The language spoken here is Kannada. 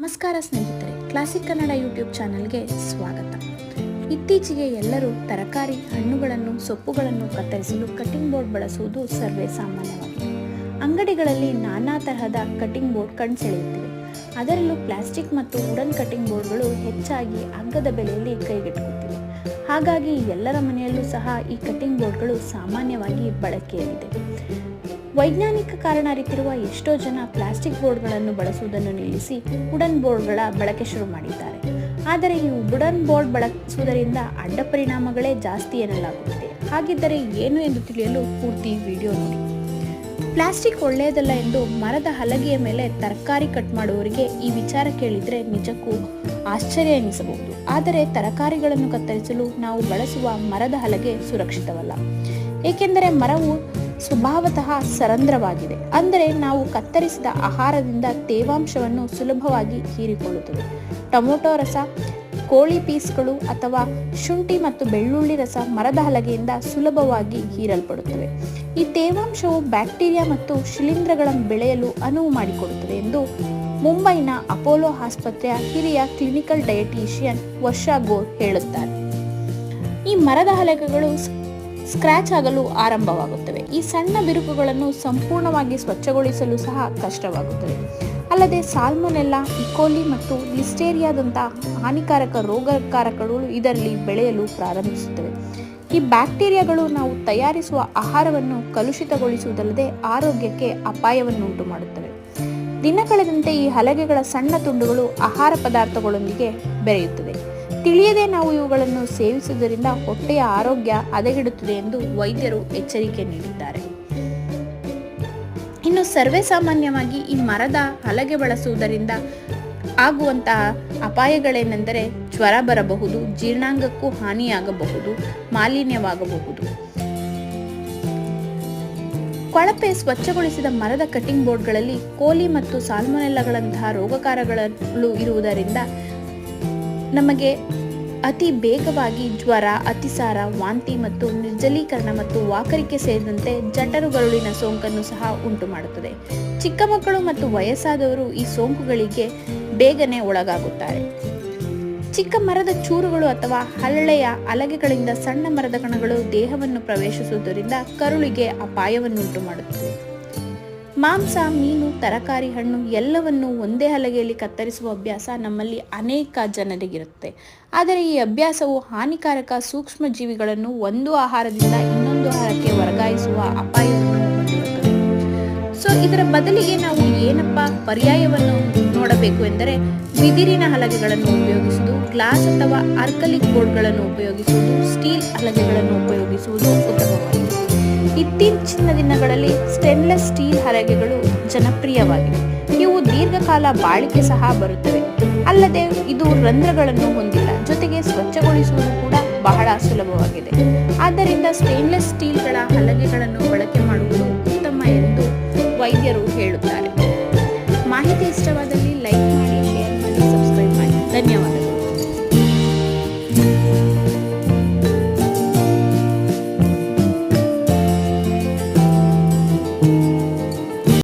ನಮಸ್ಕಾರ ಸ್ನೇಹಿತರೆ, ಕ್ಲಾಸಿಕ್ ಕನ್ನಡ ಯೂಟ್ಯೂಬ್ ಚಾನಲ್ಗೆ ಸ್ವಾಗತ. ಇತ್ತೀಚೆಗೆ ಎಲ್ಲರೂ ತರಕಾರಿ, ಹಣ್ಣುಗಳನ್ನು, ಸೊಪ್ಪುಗಳನ್ನು ಕತ್ತರಿಸಲು ಕಟಿಂಗ್ ಬೋರ್ಡ್ ಬಳಸುವುದು ಸರ್ವೇ ಸಾಮಾನ್ಯವಾಗಿದೆ. ಅಂಗಡಿಗಳಲ್ಲಿ ನಾನಾ ತರಹದ ಕಟಿಂಗ್ ಬೋರ್ಡ್ ಕಣ್ಸೆಳೆಯುತ್ತಿವೆ. ಅದರಲ್ಲೂ ಪ್ಲಾಸ್ಟಿಕ್ ಮತ್ತು ವುಡನ್ ಕಟಿಂಗ್ ಬೋರ್ಡ್ಗಳು ಹೆಚ್ಚಾಗಿ ಅಗ್ಗದ ಬೆಲೆಯಲ್ಲಿ ಕೈಗೆಟುಕುತ್ತಿವೆ. ಹಾಗಾಗಿ ಎಲ್ಲರ ಮನೆಯಲ್ಲೂ ಸಹ ಈ ಕಟಿಂಗ್ ಬೋರ್ಡ್ಗಳು ಸಾಮಾನ್ಯವಾಗಿ ಬಳಕೆಯಲ್ಲಿದೆ. ವೈಜ್ಞಾನಿಕ ಕಾರಣ ಅರಿತಿರುವ ಎಷ್ಟೋ ಜನ ಪ್ಲಾಸ್ಟಿಕ್ ಬೋರ್ಡ್ಗಳನ್ನು ಬಳಸುವುದನ್ನು ನಿಲ್ಲಿಸಿ ವುಡನ್ ಬೋರ್ಡ್ಗಳ ಬಳಕೆ ಶುರು ಮಾಡಿದ್ದಾರೆ. ಆದರೆ ಈ ವುಡನ್ ಬೋರ್ಡ್ ಬಳಸುವುದರಿಂದ ಅಡ್ಡ ಪರಿಣಾಮಗಳೇ ಜಾಸ್ತಿ ಎನ್ನಲಾಗುತ್ತದೆ. ಹಾಗಿದ್ದರೆ ಏನು ಎಂದು ತಿಳಿಯಲು ಪೂರ್ತಿ ವಿಡಿಯೋ ನೋಡಿ. ಪ್ಲಾಸ್ಟಿಕ್ ಒಳ್ಳೆಯದಲ್ಲ ಎಂದು ಮರದ ಹಲಗೆಯ ಮೇಲೆ ತರಕಾರಿ ಕಟ್ ಮಾಡುವವರಿಗೆ ಈ ವಿಚಾರ ಕೇಳಿದರೆ ನಿಜಕ್ಕೂ ಆಶ್ಚರ್ಯ ಎನಿಸಬಹುದು. ಆದರೆ ತರಕಾರಿಗಳನ್ನು ಕತ್ತರಿಸಲು ನಾವು ಬಳಸುವ ಮರದ ಹಲಗೆ ಸುರಕ್ಷಿತವಲ್ಲ. ಏಕೆಂದರೆ ಮರವು ಸ್ವಭಾವತಃ ಸರಂಧ್ರವಾಗಿದೆ. ಅಂದರೆ ನಾವು ಕತ್ತರಿಸಿದ ಆಹಾರದಿಂದ ತೇವಾಂಶವನ್ನು ಸುಲಭವಾಗಿ ಹೀರಿಕೊಳ್ಳುತ್ತದೆ. ಟೊಮೊಟೊ ರಸ, ಕೋಳಿ ಪೀಸ್ಗಳು ಅಥವಾ ಶುಂಠಿ ಮತ್ತು ಬೆಳ್ಳುಳ್ಳಿ ರಸ ಮರದ ಹಲಗೆಯಿಂದ ಸುಲಭವಾಗಿ ಹೀರಲ್ಪಡುತ್ತವೆ. ಈ ತೇವಾಂಶವು ಬ್ಯಾಕ್ಟೀರಿಯಾ ಮತ್ತು ಶಿಲೀಂಧ್ರಗಳ ಬೆಳೆಯಲು ಅನುವು ಮಾಡಿಕೊಡುತ್ತದೆ ಎಂದು ಮುಂಬೈನ ಅಪೋಲೋ ಆಸ್ಪತ್ರೆಯ ಹಿರಿಯ ಕ್ಲಿನಿಕಲ್ ಡಯಟೀಷಿಯನ್ ವರ್ಷಾ ಗೋರ್ ಹೇಳುತ್ತಾರೆ. ಈ ಮರದ ಹಲಗೆಗಳು ಸ್ಕ್ರಾಚ್ ಆಗಲು ಆರಂಭವಾಗುತ್ತವೆ. ಈ ಸಣ್ಣ ಬಿರುಕುಗಳನ್ನು ಸಂಪೂರ್ಣವಾಗಿ ಸ್ವಚ್ಛಗೊಳಿಸಲು ಸಹ ಕಷ್ಟವಾಗುತ್ತದೆ. ಅಲ್ಲದೆ ಸಾಲ್ಮೊನೆಲ್ಲಾ, ಇಕೋಲಿ ಮತ್ತು ಲಿಸ್ಟೇರಿಯಾದಂತಹ ಹಾನಿಕಾರಕ ರೋಗಕಾರಕಗಳು ಇದರಲ್ಲಿ ಬೆಳೆಯಲು ಪ್ರಾರಂಭಿಸುತ್ತವೆ. ಈ ಬ್ಯಾಕ್ಟೀರಿಯಾಗಳು ನಾವು ತಯಾರಿಸುವ ಆಹಾರವನ್ನು ಕಲುಷಿತಗೊಳಿಸುವುದಲ್ಲದೆ ಆರೋಗ್ಯಕ್ಕೆ ಅಪಾಯವನ್ನುಂಟು ಮಾಡುತ್ತವೆ. ದಿನ ಕಳೆದಂತೆ ಈ ಹಲಗೆಗಳ ಸಣ್ಣ ತುಂಡುಗಳು ಆಹಾರ ಪದಾರ್ಥಗಳೊಂದಿಗೆ ಬೆರೆಯುತ್ತದೆ. ತಿಳಿಯದೆ ನಾವು ಇವುಗಳನ್ನು ಸೇವಿಸುವುದರಿಂದ ಹೊಟ್ಟೆಯ ಆರೋಗ್ಯ ಹದಗೆಡುತ್ತದೆ ಎಂದು ವೈದ್ಯರು ಎಚ್ಚರಿಕೆ ನೀಡಿದ್ದಾರೆ. ಇನ್ನು ಸರ್ವೇ ಸಾಮಾನ್ಯವಾಗಿ ಈ ಮರದ ಹಲಗೆ ಬಳಸುವುದರಿಂದ ಆಗುವಂತಹ ಅಪಾಯಗಳೇನೆಂದರೆ ಜ್ವರ ಬರಬಹುದು, ಜೀರ್ಣಾಂಗಕ್ಕೂ ಹಾನಿಯಾಗಬಹುದು, ಮಾಲಿನ್ಯವಾಗಬಹುದು. ಕೊಳಪೆ ಸ್ವಚ್ಛಗೊಳಿಸಿದ ಮರದ ಕಟಿಂಗ್ ಬೋರ್ಡ್ಗಳಲ್ಲಿ ಕೋಲಿ ಮತ್ತು ಸಾಲ್ಮೊನೆಲ್ಲಾಗಳಂತಹ ರೋಗಕಾರಕಗಳು ಇರುವುದರಿಂದ ನಮಗೆ ಅತಿ ಬೇಗವಾಗಿ ಜ್ವರ, ಅತಿಸಾರ, ವಾಂತಿ ಮತ್ತು ನಿರ್ಜಲೀಕರಣ ಮತ್ತು ವಾಕರಿಕೆ ಸೇರಿದಂತೆ ಜಠರುಗರುಳಿನ ಸೋಂಕನ್ನು ಸಹ ಉಂಟು ಮಾಡುತ್ತದೆ. ಚಿಕ್ಕ ಮಕ್ಕಳು ಮತ್ತು ವಯಸ್ಸಾದವರು ಈ ಸೋಂಕುಗಳಿಗೆ ಬೇಗನೆ ಒಳಗಾಗುತ್ತಾರೆ. ಚಿಕ್ಕ ಮರದ ಚೂರುಗಳು ಅಥವಾ ಹಳ್ಳೆಯ ಹಲಗೆಗಳಿಂದ ಸಣ್ಣ ಮರದ ಕಣಗಳು ದೇಹವನ್ನು ಪ್ರವೇಶಿಸುವುದರಿಂದ ಕರುಳಿಗೆ ಅಪಾಯವನ್ನುಂಟು ಮಾಡುತ್ತದೆ. ಮಾಂಸ, ಮೀನು, ತರಕಾರಿ, ಹಣ್ಣು ಎಲ್ಲವನ್ನು ಒಂದೇ ಹಲಗೆಯಲ್ಲಿ ಕತ್ತರಿಸುವ ಅಭ್ಯಾಸ ನಮ್ಮಲ್ಲಿ ಅನೇಕ ಜನರಿಗಿರುತ್ತೆ. ಆದರೆ ಈ ಅಭ್ಯಾಸವು ಹಾನಿಕಾರಕ ಸೂಕ್ಷ್ಮ ಜೀವಿಗಳನ್ನು ಒಂದು ಆಹಾರದಿಂದ ಇನ್ನೊಂದು ಆಹಾರಕ್ಕೆ ವರ್ಗಾಯಿಸುವ ಅಪಾಯವನ್ನು ಹೊಂದಿರುತ್ತದೆ. ಸೊ ಇದರ ಬದಲಿಗೆ ನಾವು ಪರ್ಯಾಯವನ್ನು ನೋಡಬೇಕು ಎಂದರೆ ಬಿದಿರಿನ ಹಲಗೆಗಳನ್ನು ಉಪಯೋಗಿಸುವುದು, ಗ್ಲಾಸ್ ಅಥವಾ ಆರ್ಕಲಿಕ್ ಬೋರ್ಡ್ಗಳನ್ನು ಉಪಯೋಗಿಸುವುದು, ಸ್ಟೀಲ್ ಹಲಗೆಗಳನ್ನು ಉಪಯೋಗಿಸುವುದು ಉತ್ತಮವಾಗಿದೆ. ಇತ್ತೀಚಿನ ದಿನಗಳಲ್ಲಿ ಸ್ಟೇನ್ಲೆಸ್ ಸ್ಟೀಲ್ ಹಲಗೆಗಳು ಜನಪ್ರಿಯವಾಗಿವೆ. ಇವು ದೀರ್ಘಕಾಲ ಬಾಳಿಕೆ ಸಹ ಬರುತ್ತವೆ. ಅಲ್ಲದೆ ಇದು ರಂಧ್ರಗಳನ್ನು ಹೊಂದಿಲ್ಲ. ಜೊತೆಗೆ ಸ್ವಚ್ಛಗೊಳಿಸುವುದು ಕೂಡ ಬಹಳ ಸುಲಭವಾಗಿದೆ. ಆದ್ದರಿಂದ ಸ್ಟೇನ್ಲೆಸ್ ಸ್ಟೀಲ್ಗಳ ಹಲಗೆಗಳನ್ನು ಬಳಕೆ ಮಾಡುವುದು ಉತ್ತಮ ಎಂದು ವೈದ್ಯರು ಹೇಳುತ್ತಾರೆ. ಮಾಹಿತಿ ಇಷ್ಟವಾದಲ್ಲಿ ಲೈಕ್ ಮಾಡಿ, ಶೇರ್ ಮಾಡಿ, ಸಬ್ಸ್ಕ್ರೈಬ್ ಮಾಡಿ. ಧನ್ಯವಾದ.